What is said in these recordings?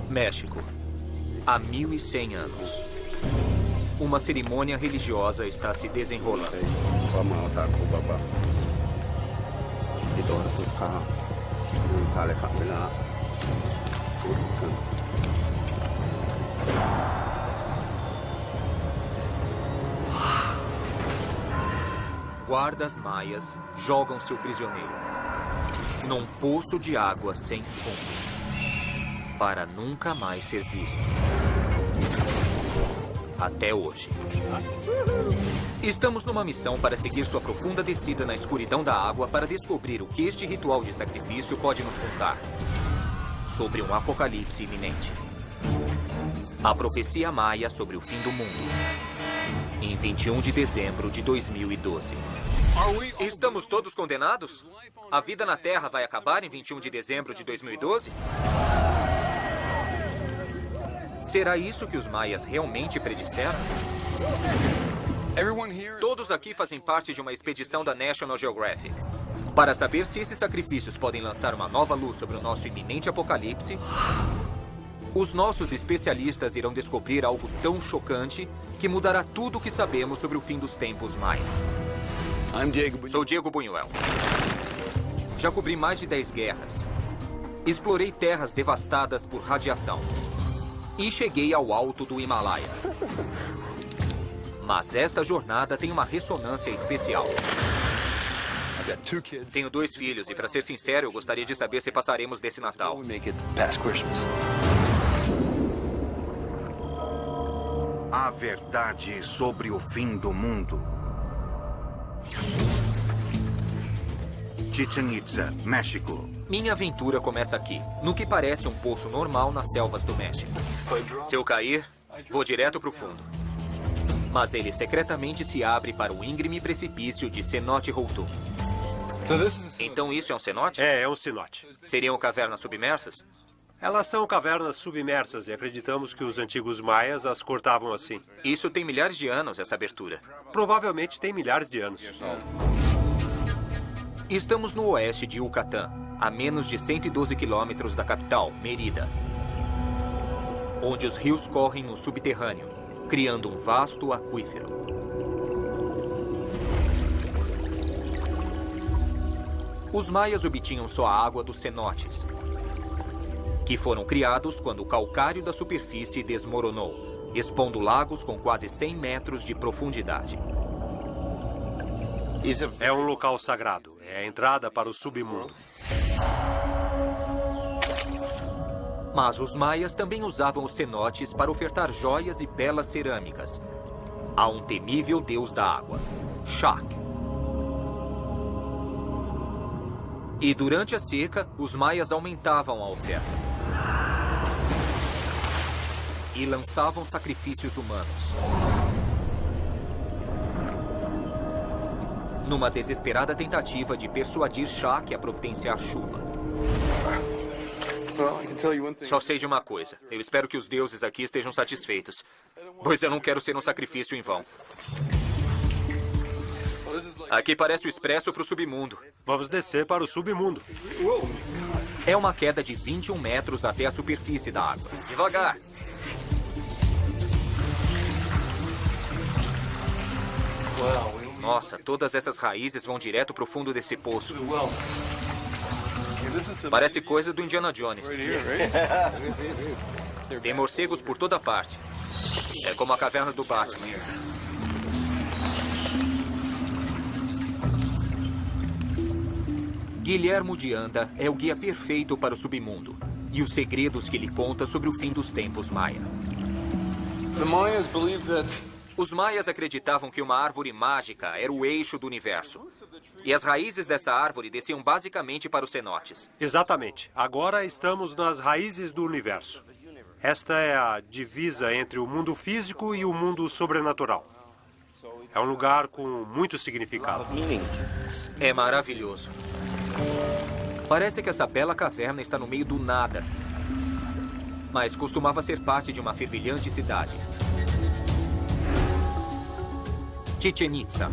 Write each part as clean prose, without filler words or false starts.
México. Há 1100 anos. Uma cerimônia religiosa está se desenrolando. Guardas maias jogam seu prisioneiro num poço de água sem fundo, para nunca mais ser visto. Até hoje. Estamos numa missão para seguir sua profunda descida na escuridão da água para descobrir o que este ritual de sacrifício pode nos contar sobre um apocalipse iminente. A profecia maia sobre o fim do mundo. Em 21 de dezembro de 2012. Estamos todos condenados? A vida na Terra vai acabar em 21 de dezembro de 2012? Será isso que os maias realmente predisseram? Todos aqui fazem parte de uma expedição da National Geographic. Para saber se esses sacrifícios podem lançar uma nova luz sobre o nosso iminente apocalipse, os nossos especialistas irão descobrir algo tão chocante que mudará tudo o que sabemos sobre o fim dos tempos maia. Sou Diego Buñuel. Já cobri mais de 10 guerras. Explorei terras devastadas por radiação. E cheguei ao alto do Himalaia. Mas esta jornada tem uma ressonância especial. Tenho 2 filhos e, para ser sincero, eu gostaria de saber se passaremos desse Natal. A verdade sobre o fim do mundo. Chichén Itzá, México. Minha aventura começa aqui, no que parece um poço normal nas selvas do México. Se eu cair, vou direto para o fundo. Mas ele secretamente se abre para o íngreme precipício de Cenote Roldán. Então isso é um cenote? É um cenote. Seriam cavernas submersas? Elas são cavernas submersas e acreditamos que os antigos maias as cortavam assim. Isso tem milhares de anos, essa abertura. Provavelmente tem milhares de anos. Estamos no oeste de Yucatán, a menos de 112 quilômetros da capital, Mérida, onde os rios correm no subterrâneo, criando um vasto aquífero. Os maias obtinham sua água dos cenotes, que foram criados quando o calcário da superfície desmoronou, expondo lagos com quase 100 metros de profundidade. É um local sagrado. É a entrada para o submundo. Mas os maias também usavam os cenotes para ofertar joias e belas cerâmicas a um temível deus da água, Shak. E durante a seca, os maias aumentavam a oferta e lançavam sacrifícios humanos. Numa desesperada tentativa de persuadir Shak a providenciar chuva. Só sei de uma coisa. Eu espero que os deuses aqui estejam satisfeitos, pois eu não quero ser um sacrifício em vão. Aqui parece o expresso para o submundo. Vamos descer para o submundo. É uma queda de 21 metros até a superfície da água. Devagar. Nossa, todas essas raízes vão direto para o fundo desse poço. Parece coisa do Indiana Jones. Tem morcegos por toda parte. É como a caverna do Batman. Guilhermo de Anda é o guia perfeito para o submundo e os segredos que ele conta sobre o fim dos tempos maia. Os maias acreditavam que uma árvore mágica era o eixo do universo. E as raízes dessa árvore desciam basicamente para os cenotes. Exatamente. Agora estamos nas raízes do universo. Esta é a divisa entre o mundo físico e o mundo sobrenatural. É um lugar com muito significado. É maravilhoso. Parece que essa bela caverna está no meio do nada. Mas costumava ser parte de uma fervilhante cidade. Chichén Itzá.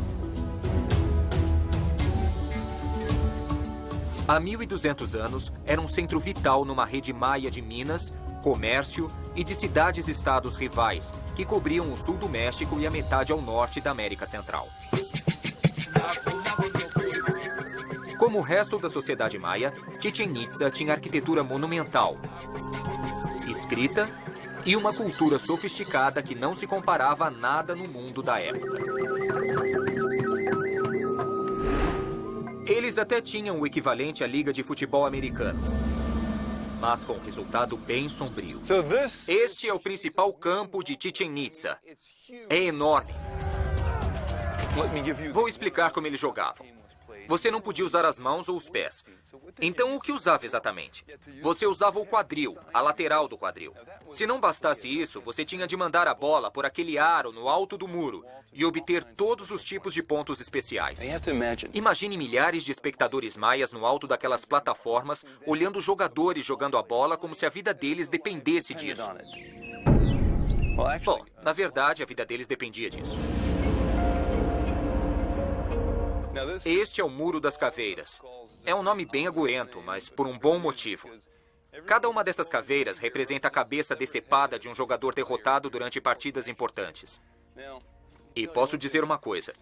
Há 1.200 anos, era um centro vital numa rede maia de minas, comércio e de cidades-estados rivais, que cobriam o sul do México e a metade ao norte da América Central. Como o resto da sociedade maia, Chichén Itzá tinha arquitetura monumental, escrita e uma cultura sofisticada que não se comparava a nada no mundo da época. Eles até tinham o equivalente à Liga de Futebol Americano, mas com um resultado bem sombrio. Este é o principal campo de Chichén Itzá. É enorme. Vou explicar como eles jogavam. Você não podia usar as mãos ou os pés. Então, o que usava exatamente? Você usava o quadril, a lateral do quadril. Se não bastasse isso, você tinha de mandar a bola por aquele aro no alto do muro e obter todos os tipos de pontos especiais. Imagine milhares de espectadores maias no alto daquelas plataformas, olhando os jogadores jogando a bola como se a vida deles dependesse disso. Bom, na verdade, a vida deles dependia disso. Este é o Muro das Caveiras. É um nome bem agourento, mas por um bom motivo. Cada uma dessas caveiras representa a cabeça decepada de um jogador derrotado durante partidas importantes. E posso dizer uma coisa.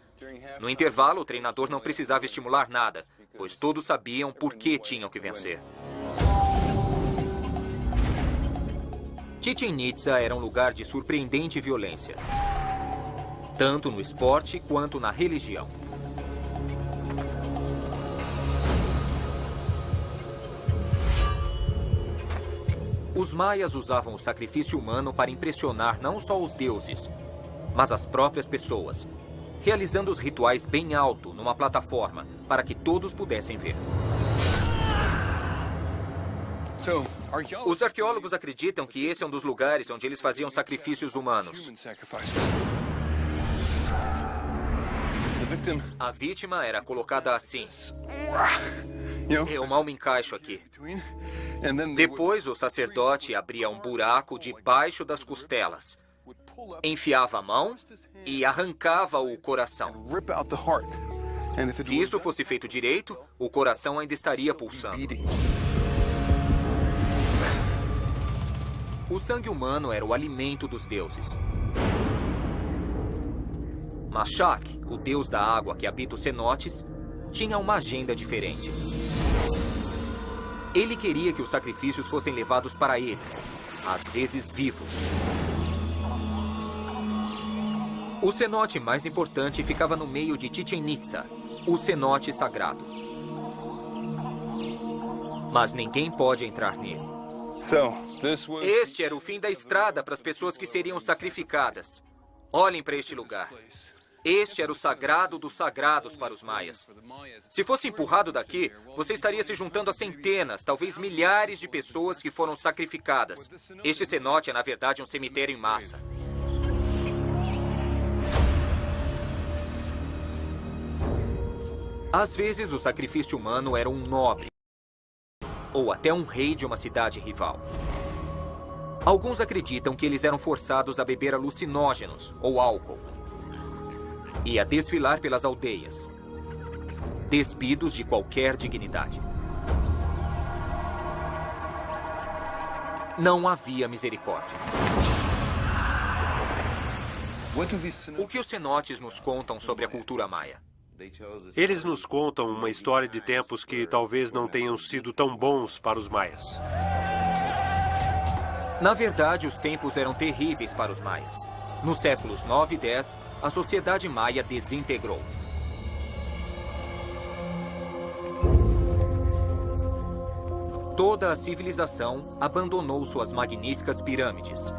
No intervalo, o treinador não precisava estimular nada, pois todos sabiam por que tinham que vencer. Chichén Itzá era um lugar de surpreendente violência, tanto no esporte quanto na religião. Os maias usavam o sacrifício humano para impressionar não só os deuses, mas as próprias pessoas, realizando os rituais bem alto, numa plataforma, para que todos pudessem ver. Os arqueólogos acreditam que esse é um dos lugares onde eles faziam sacrifícios humanos. A vítima era colocada assim. Eu mal me encaixo aqui. Depois, o sacerdote abria um buraco debaixo das costelas, enfiava a mão e arrancava o coração. Se isso fosse feito direito, o coração ainda estaria pulsando. O sangue humano era o alimento dos deuses. Mashak, o deus da água que habita os cenotes, tinha uma agenda diferente. Ele queria que os sacrifícios fossem levados para ele, às vezes vivos. O cenote mais importante ficava no meio de Chichén Itzá, o cenote sagrado. Mas ninguém pode entrar nele. Este era o fim da estrada para as pessoas que seriam sacrificadas. Olhem para este lugar. Este era o sagrado dos sagrados para os maias. Se fosse empurrado daqui, você estaria se juntando a centenas, talvez milhares de pessoas que foram sacrificadas. Este cenote é, na verdade, um cemitério em massa. Às vezes, o sacrifício humano era um nobre, ou até um rei de uma cidade rival. Alguns acreditam que eles eram forçados a beber alucinógenos ou álcool e a desfilar pelas aldeias, despidos de qualquer dignidade. Não havia misericórdia. O que os cenotes nos contam sobre a cultura maia? Eles nos contam uma história de tempos que talvez não tenham sido tão bons para os maias. Na verdade, os tempos eram terríveis para os maias. Nos séculos 9 e 10, a sociedade maia desintegrou. Toda a civilização abandonou suas magníficas pirâmides,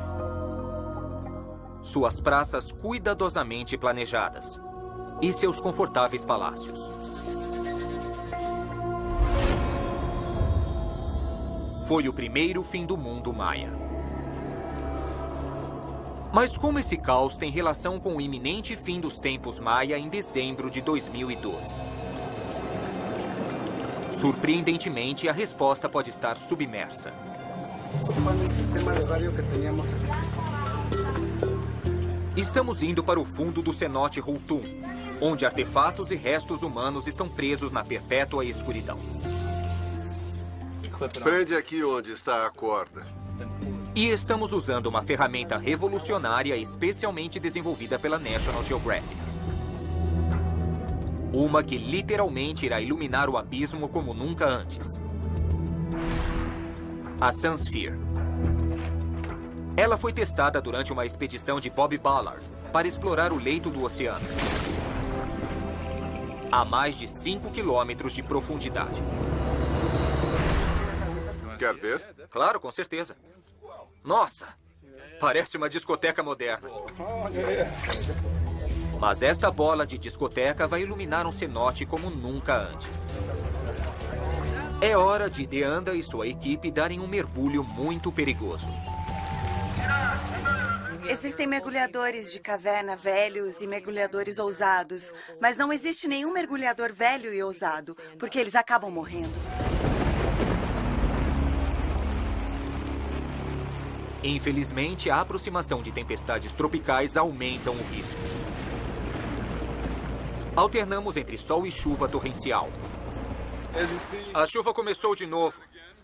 suas praças cuidadosamente planejadas e seus confortáveis palácios. Foi o primeiro fim do mundo maia. Mas como esse caos tem relação com o iminente fim dos tempos maia em dezembro de 2012? Surpreendentemente, a resposta pode estar submersa. Estamos indo para o fundo do cenote Hultum, onde artefatos e restos humanos estão presos na perpétua escuridão. Prende aqui onde está a corda. E estamos usando uma ferramenta revolucionária especialmente desenvolvida pela National Geographic. Uma que literalmente irá iluminar o abismo como nunca antes. A Sunsphere. Ela foi testada durante uma expedição de Bob Ballard para explorar o leito do oceano. A mais de 5 quilômetros de profundidade. Quer ver? Claro, com certeza. Nossa, parece uma discoteca moderna. Mas esta bola de discoteca vai iluminar um cenote como nunca antes. É hora de Deanda e sua equipe darem um mergulho muito perigoso. Existem mergulhadores de caverna velhos e mergulhadores ousados, mas não existe nenhum mergulhador velho e ousado, porque eles acabam morrendo. Infelizmente, a aproximação de tempestades tropicais aumentam o risco. Alternamos entre sol e chuva torrencial. A chuva começou de novo.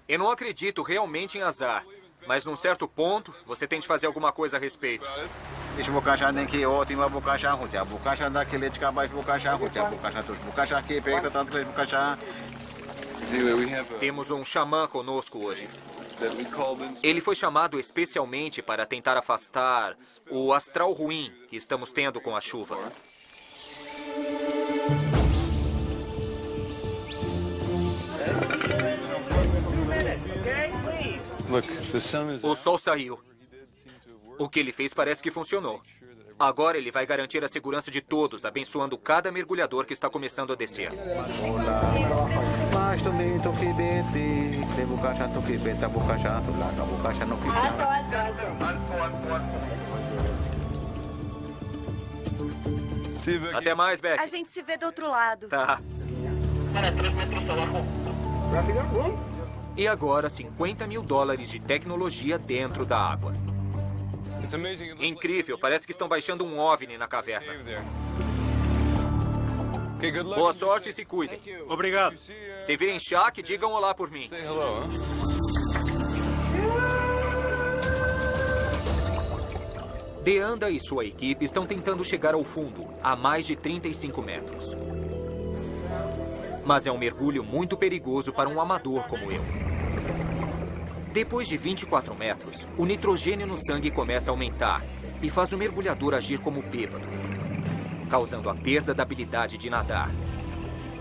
Eu não acredito realmente em azar. Mas num certo ponto, você tem de fazer alguma coisa a respeito. Temos um xamã conosco hoje. Ele foi chamado especialmente para tentar afastar o astral ruim que estamos tendo com a chuva. O sol saiu. O que ele fez parece que funcionou. Agora ele vai garantir a segurança de todos, abençoando cada mergulhador que está começando a descer. Até mais, Beck. A gente se vê do outro lado. Tá. E agora, $50 mil de tecnologia dentro da água. Incrível, parece que estão baixando um OVNI na caverna. Boa sorte e se cuidem. Obrigado. Se virem Shaq, digam olá por mim. Deanda e sua equipe estão tentando chegar ao fundo, a mais de 35 metros. Mas é um mergulho muito perigoso para um amador como eu. Depois de 24 metros, o nitrogênio no sangue começa a aumentar e faz o mergulhador agir como bêbado, causando a perda da habilidade de nadar,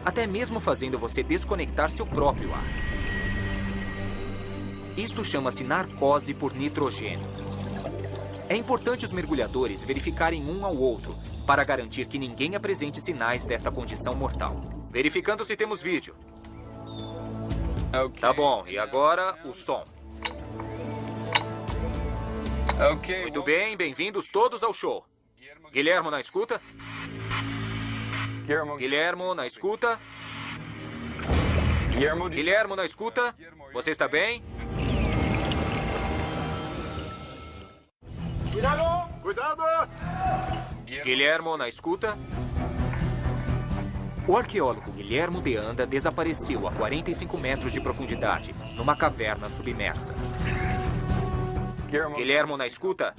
até mesmo fazendo você desconectar seu próprio ar. Isto chama-se narcose por nitrogênio. É importante os mergulhadores verificarem um ao outro para garantir que ninguém apresente sinais desta condição mortal. Verificando se temos vídeo. Tá bom, e agora o som. Muito bem, bem-vindos todos ao show. Guilhermo na escuta? Guilhermo na escuta? Guilhermo na escuta? Você está bem? Cuidado! Guilhermo na escuta? O arqueólogo Guilhermo Deanda desapareceu a 45 metros de profundidade, numa caverna submersa. Guilhermo na escuta?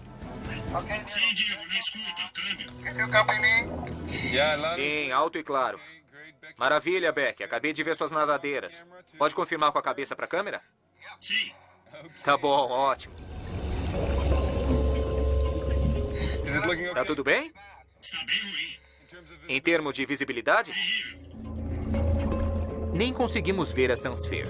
Sim, Diego, na escuta, câmbio. Sim, alto e claro. Maravilha, Beck. Acabei de ver suas nadadeiras. Pode confirmar com a cabeça para a câmera? Sim. Tá bom, ótimo. Tá tudo bem? Está bem ruim. Em termos de visibilidade? Terrível. Nem conseguimos ver a Sunsphere.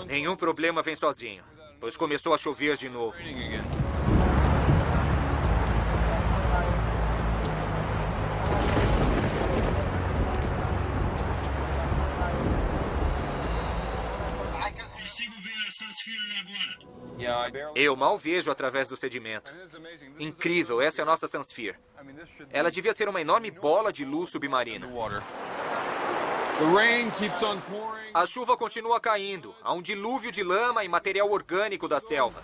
Nenhum problema vem sozinho, pois começou a chover de novo. Consigo ver a Sunsphere agora. Eu mal vejo através do sedimento. Incrível, essa é a nossa Sunsphere. Ela devia ser uma enorme bola de luz submarina. A chuva continua caindo. Há um dilúvio de lama e material orgânico da selva.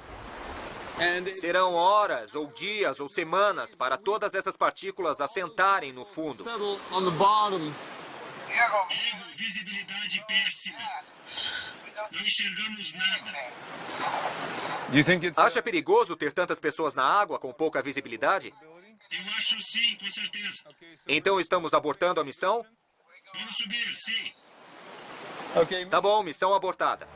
Serão horas, ou dias, ou semanas para todas essas partículas assentarem no fundo. Diego, visibilidade péssima. Não enxergamos nada. Acha perigoso ter tantas pessoas na água com pouca visibilidade? Eu acho sim, com certeza. Então estamos abortando a missão? Vamos subir, sim. Tá bom, missão abortada.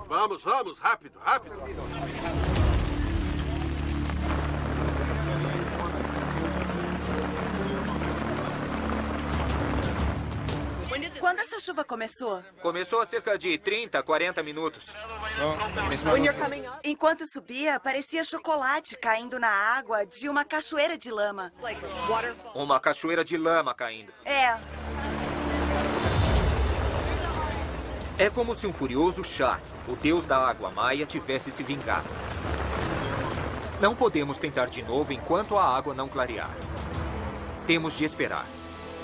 Vamos, vamos, rápido, rápido. Quando essa chuva começou? Começou há cerca de 30, 40 minutos. Enquanto subia, parecia chocolate caindo na água de uma cachoeira de lama. Uma cachoeira de lama caindo. É como se um furioso Shaq, o deus da água maia, tivesse se vingado. Não podemos tentar de novo enquanto a água não clarear. Temos de esperar.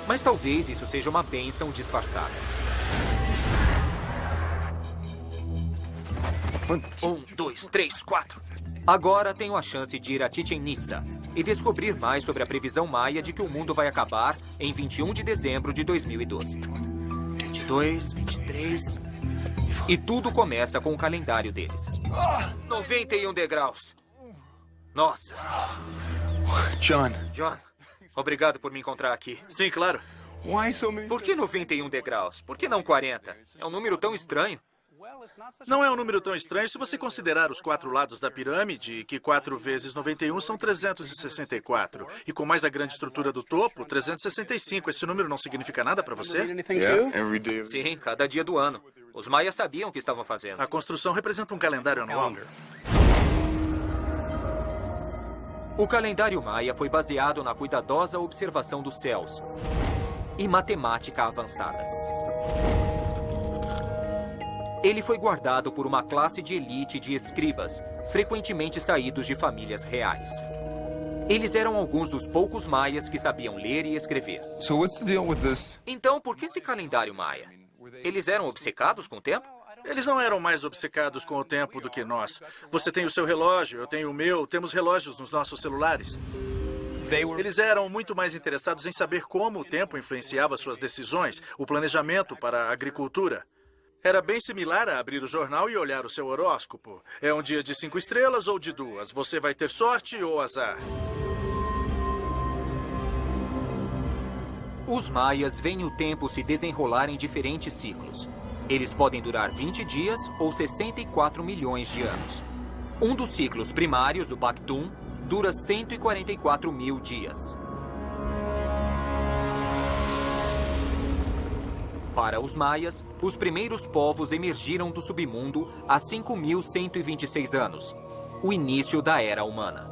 Mas talvez isso seja uma bênção disfarçada. 1, 2, 3, 4. Agora tenho a chance de ir a Chichén Itzá e descobrir mais sobre a previsão maia de que o mundo vai acabar em 21 de dezembro de 2012. 22, 23... E tudo começa com o calendário deles. 91 degraus. Nossa. John. John, obrigado por me encontrar aqui. Sim, claro. Por que 91 degraus? Por que não 40? É um número tão estranho. Não é um número tão estranho se você considerar os 4 lados da pirâmide, que 4 vezes 91 são 364. E com mais a grande estrutura do topo, 365. Esse número não significa nada para você? Sim, cada dia do ano. Os maias sabiam o que estavam fazendo. A construção representa um calendário anual. O calendário maia foi baseado na cuidadosa observação dos céus e matemática avançada. Ele foi guardado por uma classe de elite de escribas, frequentemente saídos de famílias reais. Eles eram alguns dos poucos maias que sabiam ler e escrever. Então, por que esse calendário maia? Eles eram obcecados com o tempo? Eles não eram mais obcecados com o tempo do que nós. Você tem o seu relógio, eu tenho o meu, temos relógios nos nossos celulares. Eles eram muito mais interessados em saber como o tempo influenciava suas decisões, o planejamento para a agricultura. Era bem similar a abrir o jornal e olhar o seu horóscopo. É um dia de 5 estrelas ou de 2? Você vai ter sorte ou azar? Os maias veem o tempo se desenrolar em diferentes ciclos. Eles podem durar 20 dias ou 64 milhões de anos. Um dos ciclos primários, o Bactum, dura 144 mil dias. Para os maias, os primeiros povos emergiram do submundo há 5.126 anos, o início da era humana.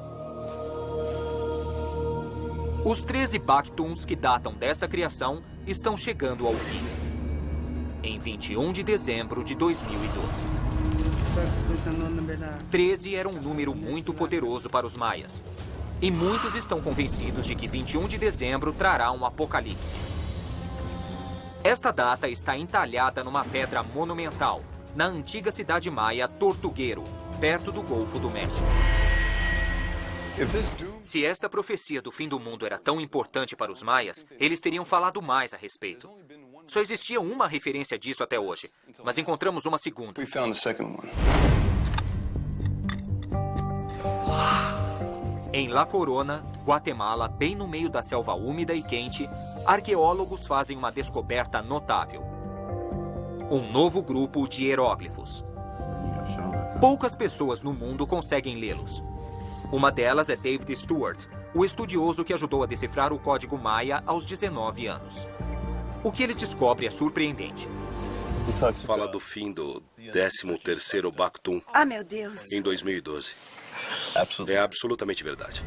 Os 13 Bactums que datam desta criação estão chegando ao fim, em 21 de dezembro de 2012. 13 era um número muito poderoso para os maias, e muitos estão convencidos de que 21 de dezembro trará um apocalipse. Esta data está entalhada numa pedra monumental, na antiga cidade maia Tortuguero, perto do Golfo do México. Se esta profecia do fim do mundo era tão importante para os maias, eles teriam falado mais a respeito. Só existia uma referência disso até hoje, mas encontramos uma segunda. Em La Corona, Guatemala, bem no meio da selva úmida e quente, arqueólogos fazem uma descoberta notável. Um novo grupo de hieróglifos. Poucas pessoas no mundo conseguem lê-los. Uma delas é David Stewart, o estudioso que ajudou a decifrar o código maia aos 19 anos. O que ele descobre é surpreendente. Fala do fim do 13º Bactum Ah, meu Deus. em 2012. É absolutamente verdade.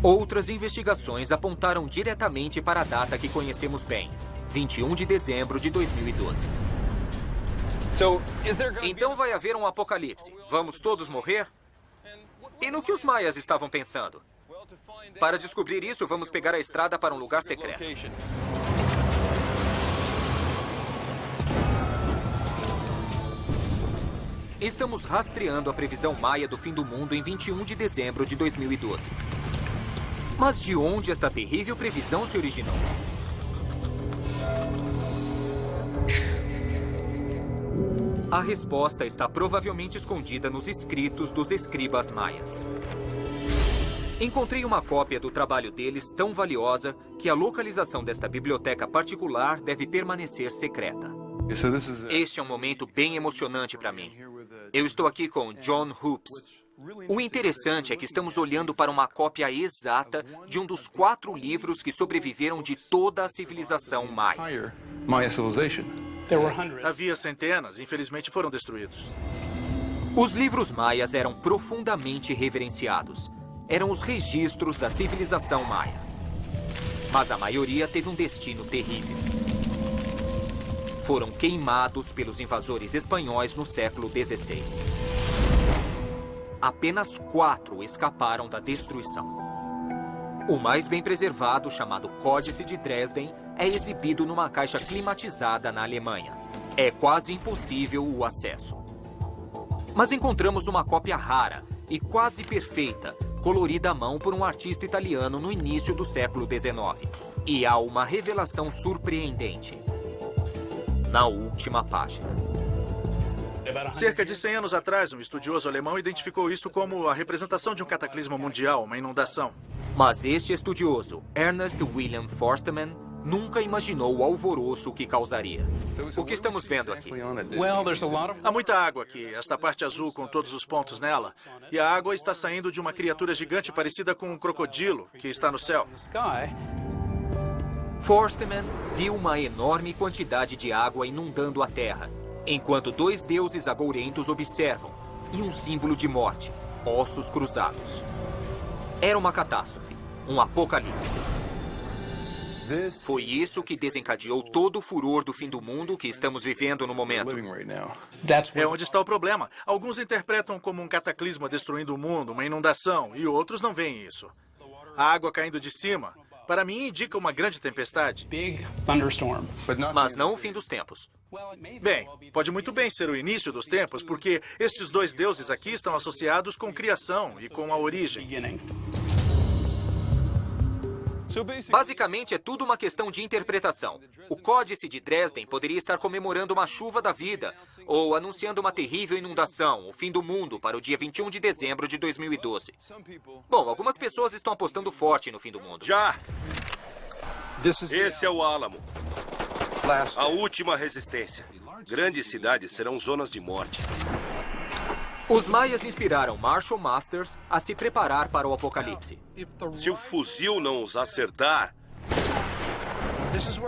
Outras investigações apontaram diretamente para a data que conhecemos bem, 21 de dezembro de 2012. Então vai haver um apocalipse. Vamos todos morrer? E no que os maias estavam pensando? Para descobrir isso, vamos pegar a estrada para um lugar secreto. Estamos rastreando a previsão maia do fim do mundo em 21 de dezembro de 2012. Mas de onde esta terrível previsão se originou? A resposta está provavelmente escondida nos escritos dos escribas maias. Encontrei uma cópia do trabalho deles tão valiosa que a localização desta biblioteca particular deve permanecer secreta. Este é um momento bem emocionante para mim. Eu estou aqui com John Hoops. O interessante é que estamos olhando para uma cópia exata de um dos 4 livros que sobreviveram de toda a civilização maia. Havia centenas, infelizmente foram destruídos. Os livros maias eram profundamente reverenciados. Eram os registros da civilização maia. Mas a maioria teve um destino terrível. Foram queimados pelos invasores espanhóis no século XVI. Apenas 4 escaparam da destruição. O mais bem preservado, chamado Códice de Dresden, é exibido numa caixa climatizada na Alemanha. É quase impossível o acesso. Mas encontramos uma cópia rara e quase perfeita, colorida à mão por um artista italiano no início do século XIX. E há uma revelação surpreendente. Na última página. Cerca de 100 anos atrás, um estudioso alemão identificou isto como a representação de um cataclismo mundial, uma inundação. Mas este estudioso, Ernest William Forstmann, nunca imaginou o alvoroço que causaria. O que estamos vendo aqui? Há muita água aqui, esta parte azul com todos os pontos nela. E a água está saindo de uma criatura gigante parecida com um crocodilo que está no céu. Forstmann viu uma enorme quantidade de água inundando a Terra, enquanto 2 deuses agourentos observam, e um símbolo de morte, ossos cruzados. Era uma catástrofe, um apocalipse. Foi isso que desencadeou todo o furor do fim do mundo que estamos vivendo no momento. É onde está o problema. Alguns interpretam como um cataclisma destruindo o mundo, uma inundação, e outros não veem isso. A água caindo de cima, para mim, indica uma grande tempestade. Mas não o fim dos tempos. Bem, pode muito bem ser o início dos tempos, porque estes 2 deuses aqui estão associados com criação e com a origem. Basicamente, é tudo uma questão de interpretação. O Códice de Dresden poderia estar comemorando uma chuva da vida, ou anunciando uma terrível inundação, o fim do mundo, para o dia 21 de dezembro de 2012. Bom, algumas pessoas estão apostando forte no fim do mundo. Já! Esse é o Álamo. A última resistência. Grandes cidades serão zonas de morte. Os maias inspiraram Marshall Masters a se preparar para o apocalipse. Se o fuzil não os acertar,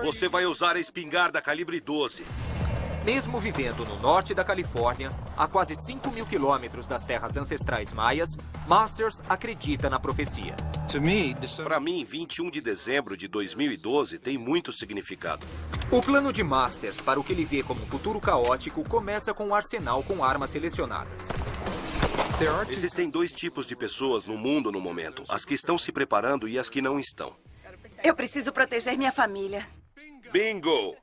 você vai usar a espingarda calibre 12. Mesmo vivendo no norte da Califórnia, a quase 5.000 quilômetros das terras ancestrais maias, Masters acredita na profecia. Para mim, 21 de dezembro de 2012 tem muito significado. O plano de Masters para o que ele vê como um futuro caótico começa com um arsenal com armas selecionadas. Existem 2 tipos de pessoas no mundo no momento: as que estão se preparando e as que não estão. Eu preciso proteger minha família. Bingo!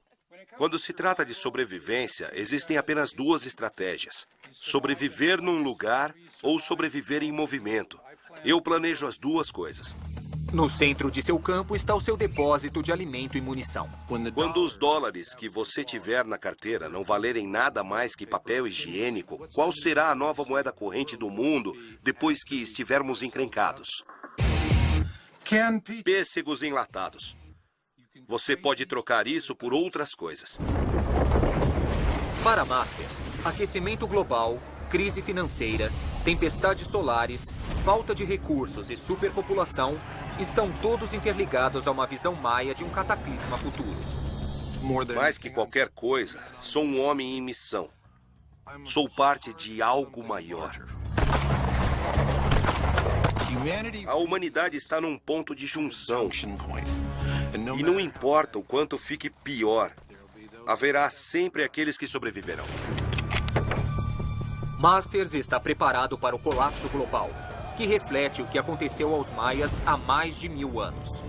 Quando se trata de sobrevivência, existem apenas 2 estratégias: sobreviver num lugar ou sobreviver em movimento. Eu planejo as 2 coisas. No centro de seu campo está o seu depósito de alimento e munição. Quando os dólares que você tiver na carteira não valerem nada mais que papel higiênico, qual será a nova moeda corrente do mundo depois que estivermos encrencados? Pêssegos enlatados. Você pode trocar isso por outras coisas. Para Masters, aquecimento global, crise financeira, tempestades solares, falta de recursos e superpopulação estão todos interligados a uma visão maia de um cataclisma futuro. Mais que qualquer coisa, sou um homem em missão. Sou parte de algo maior. A humanidade está num ponto de junção. E não importa o quanto fique pior, haverá sempre aqueles que sobreviverão. Masters está preparado para o colapso global, que reflete o que aconteceu aos maias há mais de 1000 anos.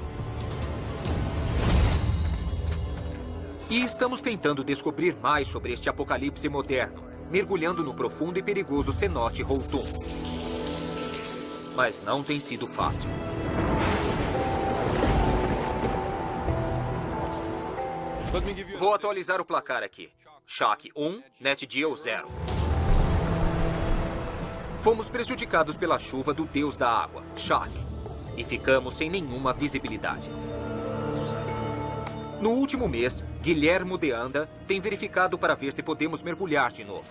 E estamos tentando descobrir mais sobre este apocalipse moderno, mergulhando no profundo e perigoso cenote Roltum. Mas não tem sido fácil. Vou atualizar o placar aqui. Shaq 1, NetGeo 0. Fomos prejudicados pela chuva do deus da água, Shaq, e ficamos sem nenhuma visibilidade. No último mês, Guilhermo de Anda tem verificado para ver se podemos mergulhar de novo.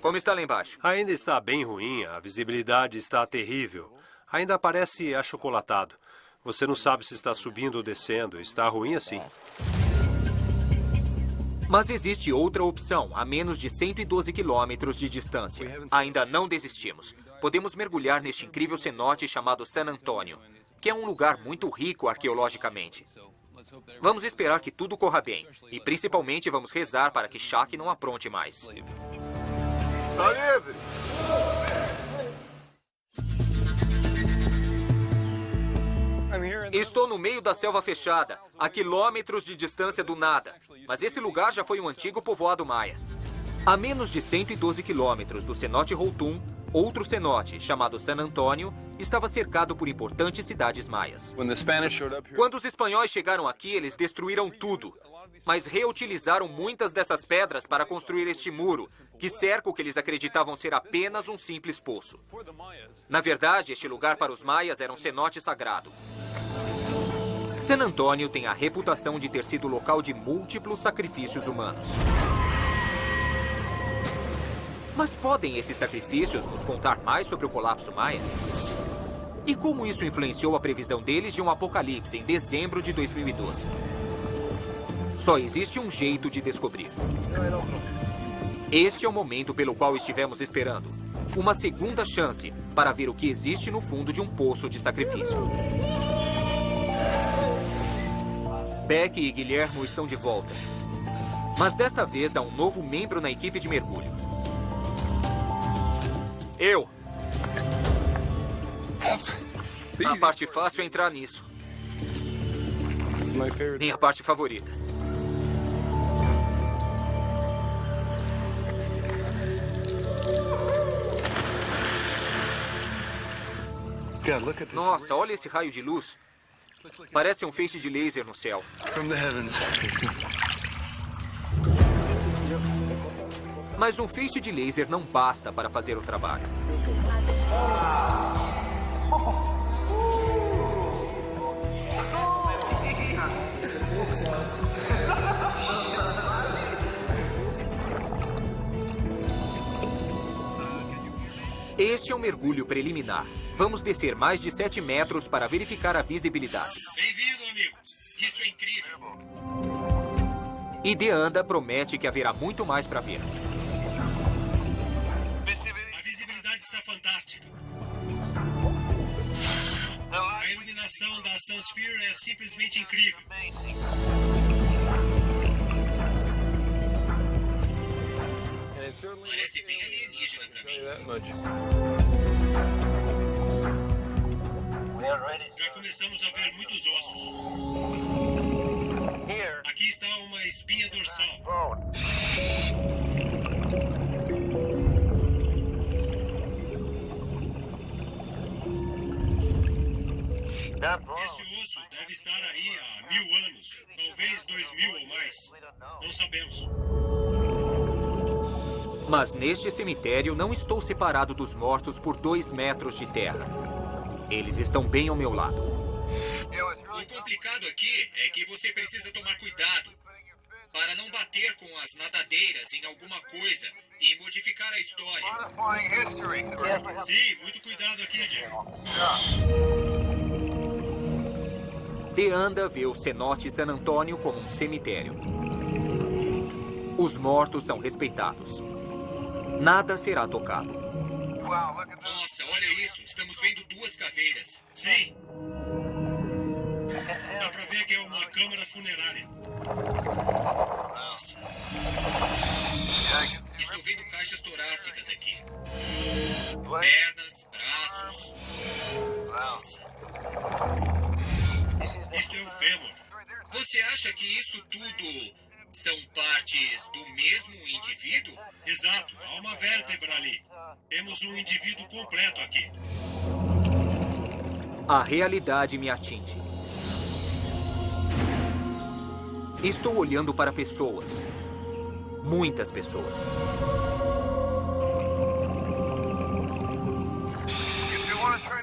Como está lá embaixo? Ainda está bem ruim, a visibilidade está terrível. Ainda parece achocolatado. Você não sabe se está subindo ou descendo. Está ruim assim. Mas existe outra opção, a menos de 112 quilômetros de distância. Ainda não desistimos. Podemos mergulhar neste incrível cenote chamado San Antônio, que é um lugar muito rico arqueologicamente. Vamos esperar que tudo corra bem. E principalmente vamos rezar para que Shaq não apronte mais. Está livre! Estou no meio da selva fechada, a quilômetros de distância do nada. Mas esse lugar já foi um antigo povoado maia. A menos de 112 quilômetros do cenote Roltum, outro cenote, chamado San Antônio, estava cercado por importantes cidades maias. Quando os espanhóis chegaram aqui, eles destruíram tudo, mas reutilizaram muitas dessas pedras para construir este muro, que cerca o que eles acreditavam ser apenas um simples poço. Na verdade, este lugar para os maias era um cenote sagrado. San Antônio tem a reputação de ter sido local de múltiplos sacrifícios humanos. Mas podem esses sacrifícios nos contar mais sobre o colapso maia? E como isso influenciou a previsão deles de um apocalipse em dezembro de 2012? Só existe um jeito de descobrir. Este é o momento pelo qual estivemos esperando. Uma segunda chance para ver o que existe no fundo de um poço de sacrifício. Beck e Guilhermo estão de volta. Mas desta vez há um novo membro na equipe de mergulho. Eu. A parte fácil é entrar nisso. Minha parte favorita. Nossa, olha esse raio de luz. Parece um feixe de laser no céu. Mas um feixe de laser não basta para fazer o trabalho. Este é um mergulho preliminar. Vamos descer mais de 7 metros para verificar a visibilidade. Bem-vindo, amigo. Isso é incrível. E De Anda promete que haverá muito mais para ver. A visibilidade está fantástica. A iluminação da Sunsphere é simplesmente incrível. Parece bem alienígena para mim. Já começamos a ver muitos ossos. Aqui está uma espinha dorsal. Esse osso deve estar aí há 1000 anos, talvez 2000 ou mais. Não sabemos. Mas neste cemitério não estou separado dos mortos por 2 metros de terra. Eles estão bem ao meu lado. O complicado aqui é que você precisa tomar cuidado para não bater com as nadadeiras em alguma coisa e modificar a história. Sim, muito cuidado aqui, Diego. De Anda vê o cenote San Antônio como um cemitério. Os mortos são respeitados. Nada será tocado. Nossa, olha isso. Estamos vendo 2 caveiras. Sim. Dá pra ver que é uma câmara funerária. Nossa. Estou vendo caixas torácicas aqui. Pernas, braços. Nossa. Isto é o fêmur. Você acha que isso tudo são partes do mesmo indivíduo? Exato, há uma vértebra ali. Temos um indivíduo completo aqui. A realidade me atinge. Estou olhando para pessoas. Muitas pessoas.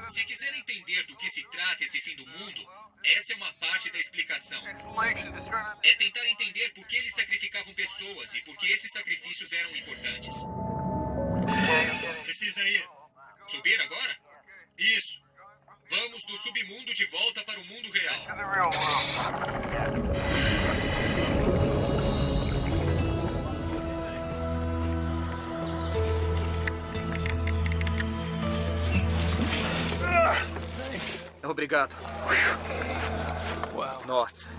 Se quiser entender do que se trata esse fim do mundo, essa é uma parte da explicação. É tentar entender por que eles sacrificavam pessoas e por que esses sacrifícios eram importantes. Precisa ir. Subir agora? Isso. Vamos do submundo de volta para o mundo real. Obrigado. Nossa.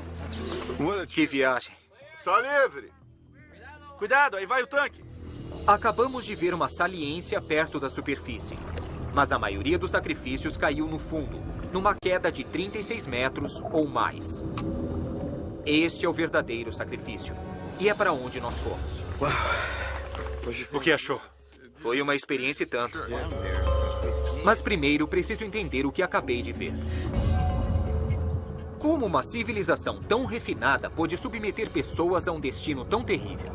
Que viagem. Está livre. Cuidado, aí vai o tanque. Acabamos de ver uma saliência perto da superfície. Mas a maioria dos sacrifícios caiu no fundo, numa queda de 36 metros ou mais. Este é o verdadeiro sacrifício. E é para onde nós fomos. O que achou? Foi uma experiência e tanto. Mas primeiro preciso entender o que acabei de ver. Como uma civilização tão refinada pôde submeter pessoas a um destino tão terrível?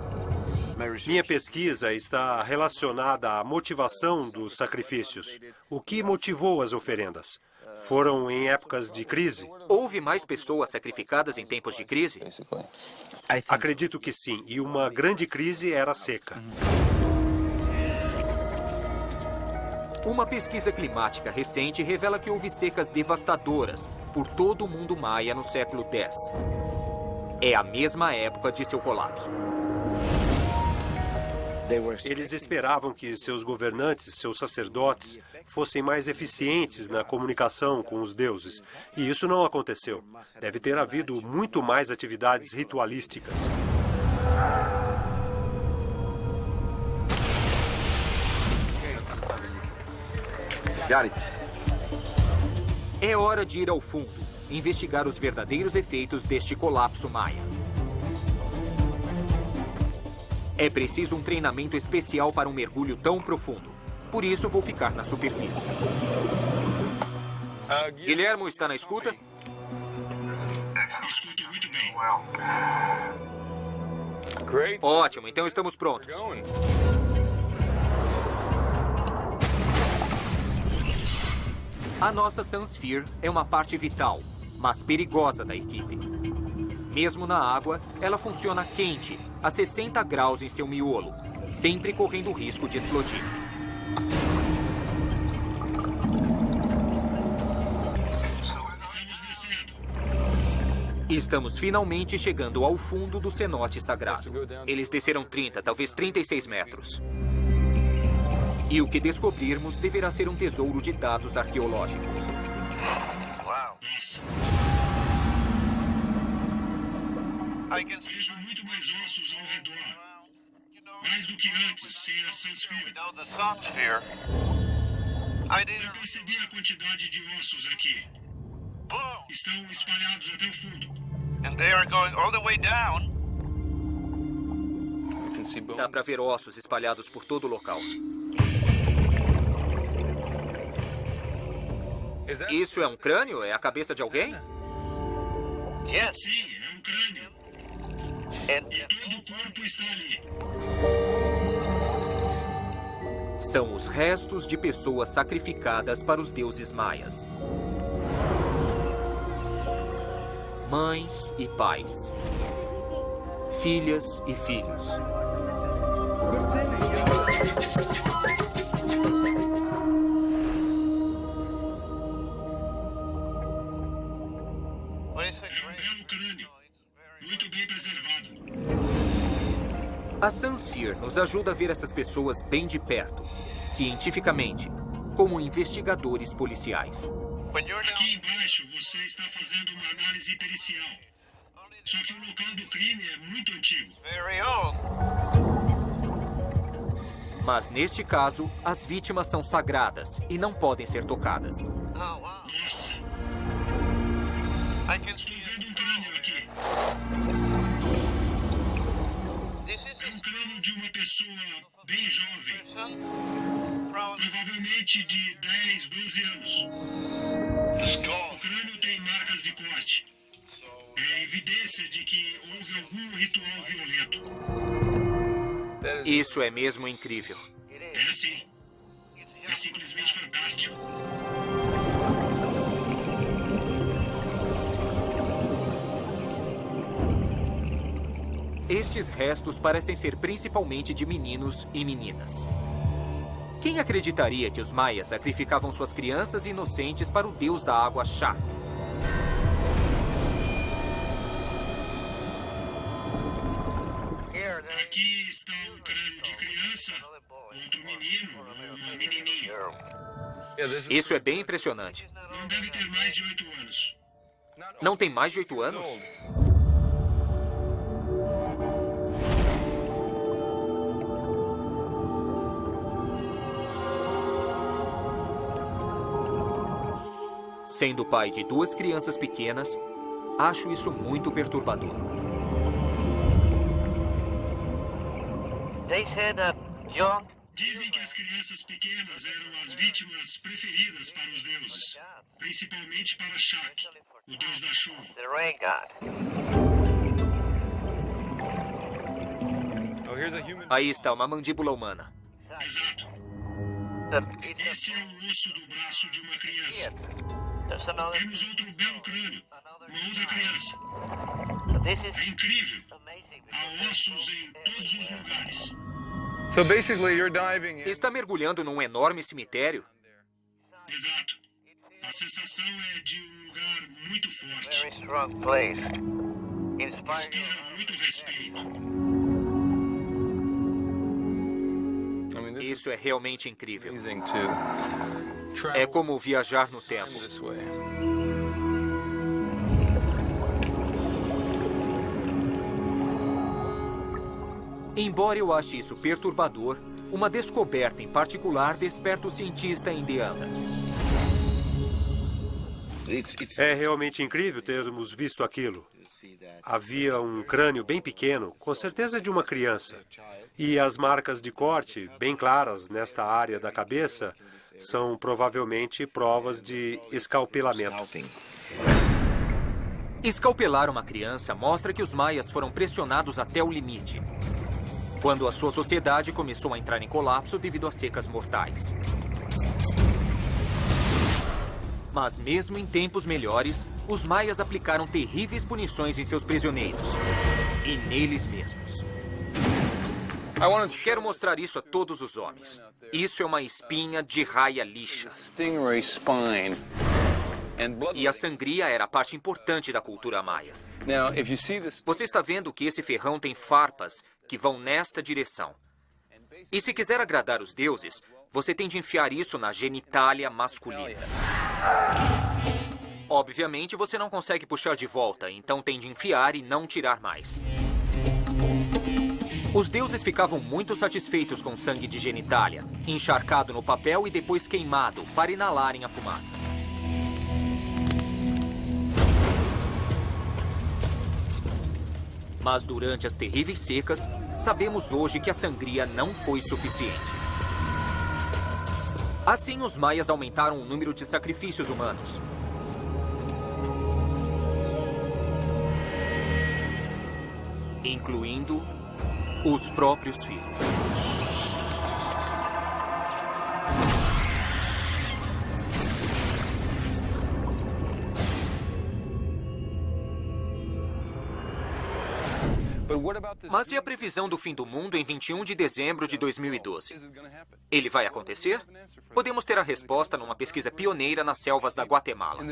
Minha pesquisa está relacionada à motivação dos sacrifícios. O que motivou as oferendas? Foram em épocas de crise? Houve mais pessoas sacrificadas em tempos de crise? Acredito que sim. E uma grande crise era a seca. Uma pesquisa climática recente revela que houve secas devastadoras por todo o mundo maia no século X. É a mesma época de seu colapso. Eles esperavam que seus governantes, seus sacerdotes, fossem mais eficientes na comunicação com os deuses. E isso não aconteceu. Deve ter havido muito mais atividades ritualísticas. É hora de ir ao fundo, investigar os verdadeiros efeitos deste colapso maia. É preciso um treinamento especial para um mergulho tão profundo. Por isso, vou ficar na superfície. Guilhermo, está na escuta? Escuto muito bem. Ótimo, então estamos prontos. A nossa Sunsphere é uma parte vital, mas perigosa da equipe. Mesmo na água, ela funciona quente, a 60 graus em seu miolo, sempre correndo o risco de explodir. Estamos descendo. Estamos finalmente chegando ao fundo do cenote sagrado. Eles desceram 30, talvez 36 metros. E o que descobrirmos deverá ser um tesouro de dados arqueológicos. Nossa. Vejo muito mais ossos ao redor. Mais do que antes, sem a Sunsphere. Eu percebi a quantidade de ossos aqui. Estão espalhados até o fundo. Dá para ver ossos espalhados por todo o local. Isso é um crânio? É a cabeça de alguém? Sim, é um crânio. E todo o corpo está ali. São os restos de pessoas sacrificadas para os deuses maias. Mães e pais. Filhas e filhos. É um belo crânio. Muito bem preservado. A Sunsphere nos ajuda a ver essas pessoas bem de perto, cientificamente, como investigadores policiais. Aqui embaixo você está fazendo uma análise pericial. Só que o local do crime é muito antigo. Mas neste caso, as vítimas são sagradas e não podem ser tocadas. Nossa. Estou vendo um crânio aqui. crânio de uma pessoa bem jovem. Provavelmente de 10, 12 anos. O crânio tem marcas de corte. É evidência de que houve algum ritual violento. Isso é mesmo incrível. É sim. É simplesmente fantástico. Estes restos parecem ser principalmente de meninos e meninas. Quem acreditaria que os maias sacrificavam suas crianças inocentes para o deus da água Shak? Aqui está um crânio de criança, outro menino ou uma menininha. Isso é bem impressionante. Não deve ter mais de 8 anos. Não tem mais de 8 anos? Sendo pai de 2 crianças pequenas, acho isso muito perturbador. Dizem que as crianças pequenas eram as vítimas preferidas para os deuses, principalmente para Shak, o deus da chuva. Aí está uma mandíbula humana. Exato. Esse é o osso do braço de uma criança. Temos outro belo crânio, uma outra criança. É incrível. Há ossos em todos os lugares. Está mergulhando num enorme cemitério? Exato. A sensação é de um lugar muito forte. Inspira muito respeito. Isso é realmente incrível. É como viajar no tempo. Embora eu ache isso perturbador, uma descoberta em particular desperta o cientista indiano. É realmente incrível termos visto aquilo. Havia um crânio bem pequeno, com certeza de uma criança. E as marcas de corte, bem claras nesta área da cabeça, são provavelmente provas de escalpelamento. Escalpelar uma criança mostra que os maias foram pressionados até o limite, quando a sua sociedade começou a entrar em colapso devido a secas mortais. Mas mesmo em tempos melhores, os maias aplicaram terríveis punições em seus prisioneiros e neles mesmos. Quero mostrar isso a todos os homens. Isso é uma espinha de raia lixa. E a sangria era parte importante da cultura maia. Você está vendo que esse ferrão tem farpas que vão nesta direção. E se quiser agradar os deuses, você tem de enfiar isso na genitália masculina. Obviamente, você não consegue puxar de volta, então tem de enfiar e não tirar mais. Os deuses ficavam muito satisfeitos com sangue de genitália, encharcado no papel e depois queimado para inalarem a fumaça. Mas durante as terríveis secas, sabemos hoje que a sangria não foi suficiente. Assim, os maias aumentaram o número de sacrifícios humanos. Incluindo os próprios filhos. Mas e a previsão do fim do mundo em 21 de dezembro de 2012? Ele vai acontecer? Podemos ter a resposta numa pesquisa pioneira nas selvas da Guatemala.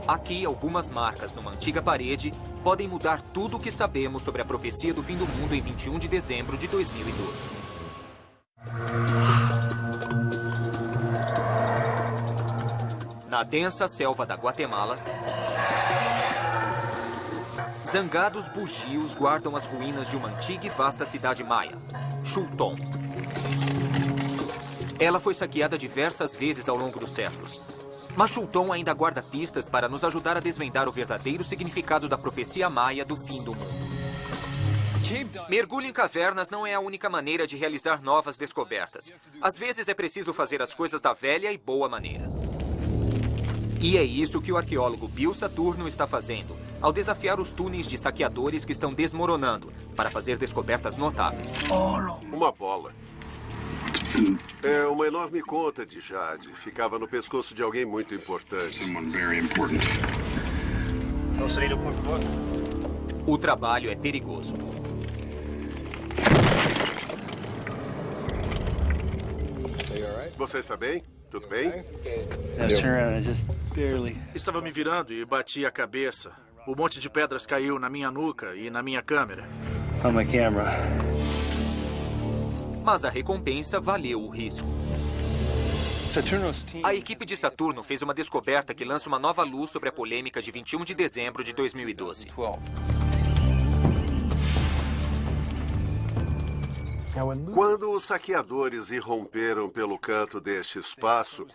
Aqui, algumas marcas numa antiga parede podem mudar tudo o que sabemos sobre a profecia do fim do mundo em 21 de dezembro de 2012. Na densa selva da Guatemala, zangados bugios guardam as ruínas de uma antiga e vasta cidade maia, Xultón. Ela foi saqueada diversas vezes ao longo dos séculos. Mas Xultón ainda guarda pistas para nos ajudar a desvendar o verdadeiro significado da profecia maia do fim do mundo. Mergulho em cavernas não é a única maneira de realizar novas descobertas. Às vezes é preciso fazer as coisas da velha e boa maneira. E é isso que o arqueólogo Bill Saturno está fazendo, ao desafiar os túneis de saqueadores que estão desmoronando, para fazer descobertas notáveis. Uma bola. É uma enorme conta de jade. Ficava no pescoço de alguém muito importante. O trabalho é perigoso. Você está bem? Tudo bem? Estava me virando e bati a cabeça. Um monte de pedras caiu na minha nuca e na minha câmera. Mas a recompensa valeu o risco. A equipe de Saturno fez uma descoberta que lança uma nova luz sobre a polêmica de 21 de dezembro de 2012. Quando os saqueadores irromperam pelo canto deste espaço,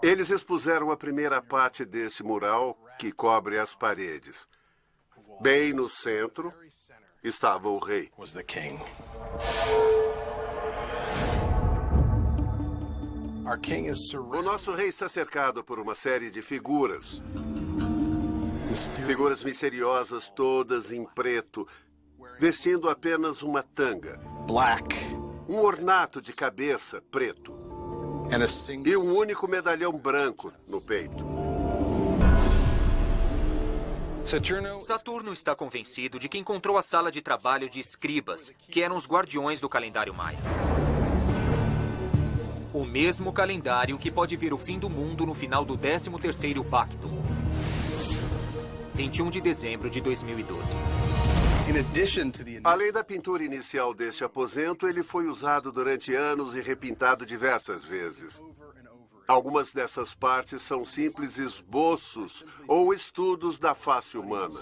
eles expuseram a primeira parte desse mural que cobre as paredes. Bem no centro estava o rei. O nosso rei está cercado por uma série de figuras. Figuras misteriosas, todas em preto, vestindo apenas uma tanga. Um ornato de cabeça preto. E um único medalhão branco no peito. Saturno está convencido de que encontrou a sala de trabalho de escribas, que eram os guardiões do calendário maia. O mesmo calendário que pode ver o fim do mundo no final do 13º Pacto. 21 de dezembro de 2012. Além da pintura inicial deste aposento, ele foi usado durante anos e repintado diversas vezes. Algumas dessas partes são simples esboços ou estudos da face humana.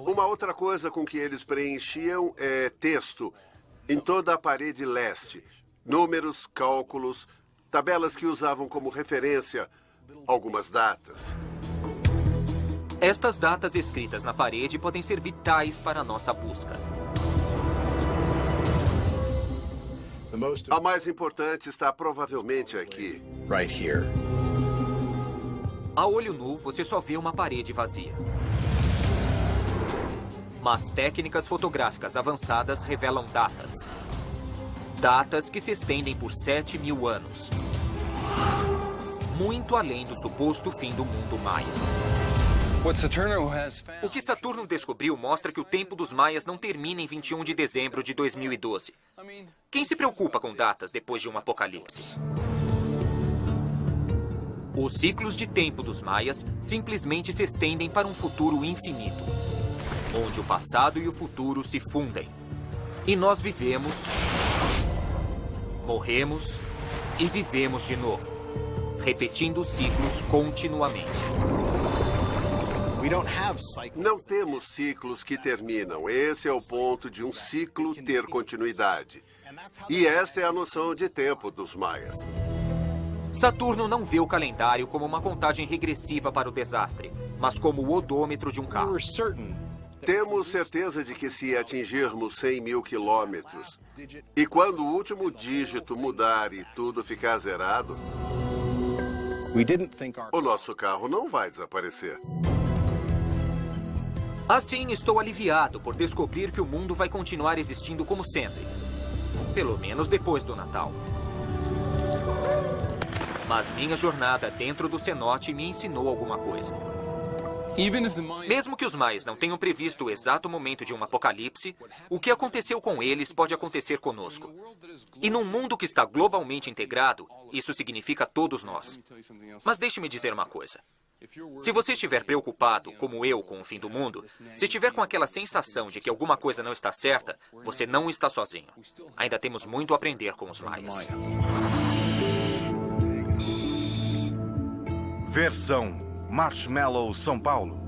Uma outra coisa com que eles preenchiam é texto em toda a parede leste. Números, cálculos, tabelas que usavam como referência algumas datas. Estas datas escritas na parede podem ser vitais para a nossa busca. A mais importante está provavelmente aqui. A olho nu, você só vê uma parede vazia. Mas técnicas fotográficas avançadas revelam datas. Datas que se estendem por 7.000 anos. Muito além do suposto fim do mundo maia. O que Saturno descobriu mostra que o tempo dos maias não termina em 21 de dezembro de 2012. Quem se preocupa com datas depois de um apocalipse? Os ciclos de tempo dos maias simplesmente se estendem para um futuro infinito, onde o passado e o futuro se fundem. E nós vivemos, morremos e vivemos de novo, repetindo os ciclos continuamente. Não temos ciclos que terminam. Esse é o ponto de um ciclo ter continuidade. E esta é a noção de tempo dos maias. Saturno não vê o calendário como uma contagem regressiva para o desastre, mas como o odômetro de um carro. Temos certeza de que se atingirmos 100.000 quilômetros, e quando o último dígito mudar e tudo ficar zerado, o nosso carro não vai desaparecer. Assim, estou aliviado por descobrir que o mundo vai continuar existindo como sempre. Pelo menos depois do Natal. Mas minha jornada dentro do cenote me ensinou alguma coisa. Mesmo que os maias não tenham previsto o exato momento de um apocalipse, o que aconteceu com eles pode acontecer conosco. E num mundo que está globalmente integrado, isso significa todos nós. Mas deixe-me dizer uma coisa. Se você estiver preocupado, como eu, com o fim do mundo, se estiver com aquela sensação de que alguma coisa não está certa, você não está sozinho. Ainda temos muito a aprender com os maias. Versão Marshmallow São Paulo.